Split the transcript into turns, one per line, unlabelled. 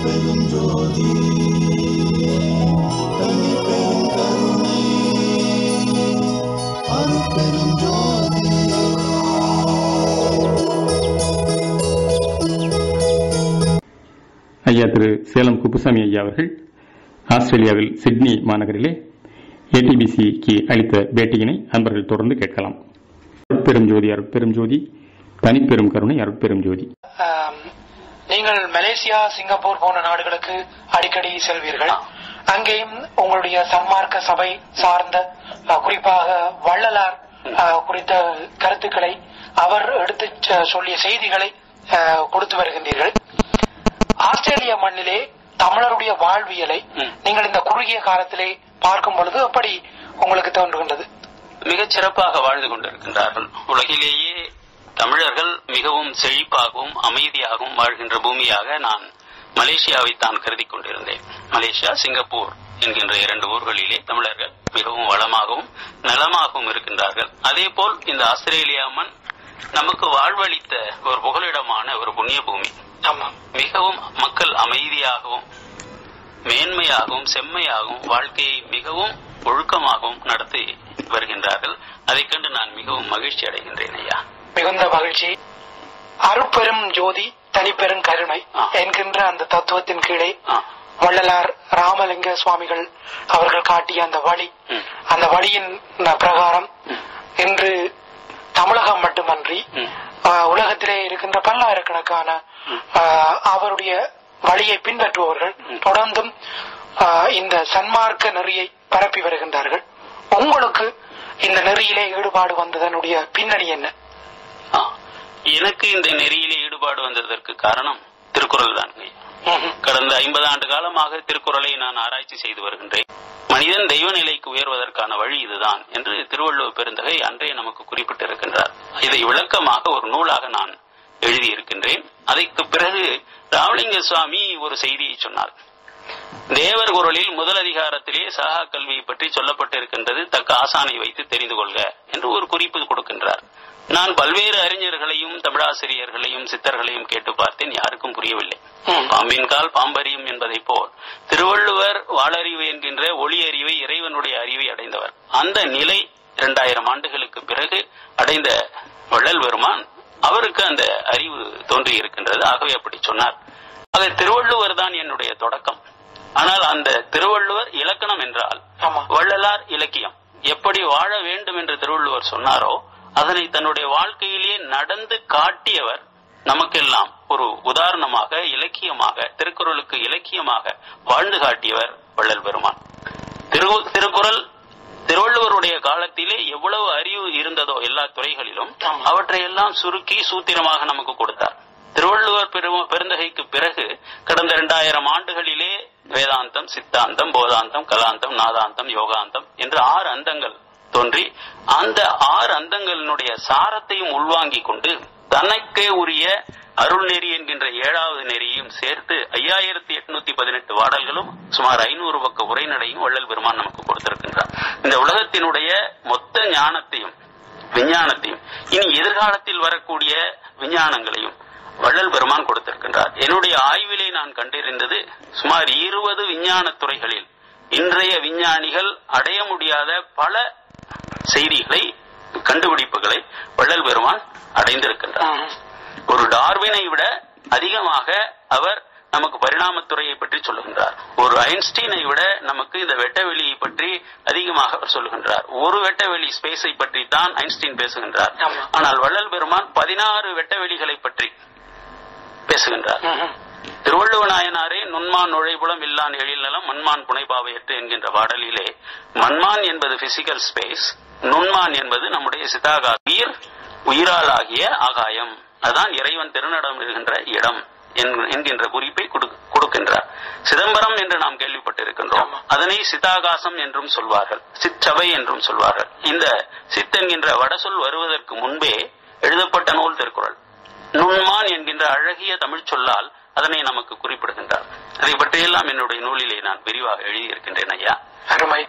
அருட்பெரும் ஜோதி தனிப்பெரும் கருணை அருட்பெரும் ஜோதி.
ஐயா திரு சேலம் குப்புசாமி ஐயா அவர்கள் ஆஸ்திரேலியாவில் சிட்னி மாநகரிலே ஏடிபிசிக்கு அளித்த பேட்டியினை அன்பர்கள் தொடர்ந்து கேட்கலாம். அருட்பெரும் ஜோதி அருட்பெரும் ஜோதி தனிப்பெரும் கருணை அருட்பெரும் ஜோதி.
நீங்கள் மலேசியா, சிங்கப்பூர் போன்ற நாடுகளுக்கு அடிக்கடி செல்வீர்கள். அங்கேயும் உங்களுடைய சன்மார்க்க சபை சார்ந்த குறிப்பாக வள்ளலார் குறித்த கருத்துக்களை அவர் எடுத்து சொல்லிய செய்திகளை கொடுத்து வருகின்றீர்கள். ஆஸ்திரேலிய மண்ணிலே தமிழருடைய வாழ்வியலை நீங்கள் இந்த குறுகிய காலத்திலே பார்க்கும் பொழுது எப்படி உங்களுக்கு தோன்றுகின்றது?
மிகச் சிறப்பாக வாழ்ந்து கொண்டிருக்கின்றார்கள். உலகிலேயே தமிழர்கள் மிகவும் செழிப்பாகவும் அமைதியாகவும் வாழ்கின்ற பூமியாக நான் மலேசியாவை தான் கருதி கொண்டிருந்தேன். மலேசியா, சிங்கப்பூர் என்கின்ற 2 ஊர்களிலே தமிழர்கள் மிகவும் வளமாகவும் நலமாகவும் இருக்கின்றார்கள். அதே போல் இந்த ஆஸ்திரேலியா மண் நமக்கு வாழ்வளித்த ஒரு புகலிடமான ஒரு புண்ணிய பூமி. மிகவும் மக்கள் அமைதியாகவும் மேன்மையாகவும் செம்மையாகவும் வாழ்க்கையை மிகவும் ஒழுக்கமாகவும் நடத்தி வருகின்றார்கள். அதைக் கண்டு நான் மிகவும் மகிழ்ச்சி அடைகின்றேன் ஐயா.
மிகுந்த மகிழ்ச்சி. அருட்பெரும் ஜோதி தனிப்பெரும் கருணை என்கின்ற அந்த தத்துவத்தின் கீழே வள்ளலார் ராமலிங்க சுவாமிகள் அவர்கள் காட்டிய அந்த வழி, அந்த வழியின் பிரகாரம் இன்று தமிழகம் மட்டுமன்றி உலகத்திலே இருக்கின்ற பல்லாயிரக்கணக்கான அவருடைய வழியை பின்பற்றுபவர்கள் தொடர்ந்தும் இந்த சன்மார்க்க நெறியை பரப்பி வருகின்றார்கள். உங்களுக்கு இந்த நெறியிலே ஈடுபாடு வந்ததனுடைய பின்னணி என்ன?
எனக்கு இந்த நெறியிலே ஈடுபாடு வந்ததற்கு காரணம் திருக்குறள் தான். கடந்த 50 ஆண்டு காலமாக திருக்குறளை நான் ஆராய்ச்சி செய்து வருகின்றேன். மனிதன் தெய்வ நிலைக்கு உயர்வதற்கான வழி இதுதான் என்று திருவள்ளுவர் பெருந்தகை அன்றே நமக்கு குறிப்பிட்டிருக்கின்றார். இதை விளக்கமாக ஒரு நூலாக நான் எழுதியிருக்கின்றேன். அதற்கு பிறகு ராமலிங்க சுவாமி ஒரு செய்தியை சொன்னார். தேவர் குறளில் முதல் அதிகாரத்திலே சகா கல்வியை பற்றி சொல்லப்பட்டிருக்கின்றது, தக்க ஆசானை வைத்து தெரிந்து கொள்க என்று ஒரு குறிப்பு கொடுக்கின்றார். நான் பல்வேறு அறிஞர்களையும் தமிழாசிரியர்களையும் சித்தர்களையும் கேட்டு பார்த்தேன், யாருக்கும் புரியவில்லை. பாம்பின் கால் பாம்பறியும் என்பதை போல் திருவள்ளுவர் வாளறிவு என்கின்ற ஒளி அறிவை, இறைவனுடைய அறிவை அடைந்தவர். அந்த நிலை 2000 ஆண்டுகளுக்கு பிறகு அடைந்த வள்ளல் பெருமான் அவருக்கு அந்த அறிவு தோன்றி இருக்கின்றது. ஆகவே அப்படி சொன்னார். ஆக திருவள்ளுவர் தான் என்னுடைய தொடக்கம். ஆனால் அந்த திருவள்ளுவர் இலக்கணம் என்றால் வள்ளலார் இலக்கியம். எப்படி வாழ வேண்டும் என்று திருவள்ளுவர் சொன்னாரோ அதனை தன்னுடைய வாழ்க்கையிலேயே நடந்து காட்டியவர். நமக்கெல்லாம் ஒரு உதாரணமாக இலக்கியமாக, திருக்குறளுக்கு இலக்கியமாக வாழ்ந்து காட்டியவர் வள்ளல் பெருமான். திருக்குறள் திருவள்ளுவருடைய காலத்திலே எவ்வளவு அறிவு இருந்ததோ எல்லா துறைகளிலும் அவற்றையெல்லாம் சுருக்கி சூத்திரமாக நமக்கு கொடுத்தார். திருவள்ளுவர் பெருந்தகைக்கு பிறகு கடந்த 2000 ஆண்டுகளிலே வேதாந்தம், சித்தாந்தம், போதாந்தம், கலாந்தம், நாதாந்தம், யோகாந்தம் என்று 6 அந்தங்கள் தோன்றி அந்த 6 அந்தங்களினுடைய சாரத்தையும் உள்வாங்கிக் கொண்டு தனக்கே உரிய அருள் நெறி என்கின்ற 7வது நெறியையும் சேர்த்து 5818 பாடல்களும் சுமார் 500 பக்க உரைநடையும் வள்ளல் பெருமான் நமக்கு கொடுத்திருக்கின்றார். இந்த உலகத்தினுடைய மொத்த ஞானத்தையும் விஞ்ஞானத்தையும் இனி எதிர்காலத்தில் வரக்கூடிய விஞ்ஞானங்களையும் வள்ளல் பெருமான் கொடுத்திருக்கின்றார். என்னுடைய ஆய்விலே நான் கண்டறிந்தது சுமார் 20 விஞ்ஞான துறைகளில் இன்றைய விஞ்ஞானிகள் அடைய முடியாத பல செய்திகளை, கண்டுபிடிப்புகளை வள்ளல் பெருமான் அடைந்திருக்கின்றார். ஒரு டார்வினை விட அதிகமாக அவர் நமக்கு பரிணாமத்துறையை பற்றி சொல்லுகின்றார். ஒரு ஐன்ஸ்டீனை விட நமக்கு இந்த வெட்டவெளியை பற்றி அதிகமாக அவர் சொல்லுகின்றார். ஒரு வெட்டவெளி ஸ்பேஸை பற்றி தான் ஐன்ஸ்டீன் பேசுகின்றார். ஆனால் வள்ளல் பெருமான் 16 வெட்டவெளிகளை பற்றி பேசுகின்றார். திருவள்ளுவ நாயனாரே நுண்மான் நுழைபுலம் இல்லான் எழில்நலம் மண்மான் புனைபாவையற்று என்கின்ற பாடலிலே மண்மான் என்பது பிசிக்கல் ஸ்பேஸ், நுண்மான் என்பது நம்முடைய சிதாகாசம், உயிராலாகிய ஆகாயம், அதுதான் இறைவன் திருநடம் இருக்கின்ற இடம் என்கின்ற குறிப்பை கொடுக்கின்றார். சிதம்பரம் என்று நாம் கேள்விப்பட்டிருக்கின்றோம். அதனை சிதாகாசம் என்றும் சொல்வார்கள், சிற்றவை என்றும் சொல்வார்கள். இந்த சித் என்கின்ற வடசொல் வருவதற்கு முன்பே எழுதப்பட்ட நூல் திருக்குறள். நுண்மான் என்கின்ற அழகிய தமிழ் சொல்லால் அதனை நமக்கு குறிப்பிடுகின்றார். அதை பற்றியெல்லாம் என்னுடைய நூலிலே நான் விரிவாக எழுதியிருக்கின்றேன் ஐயா.
அருமை.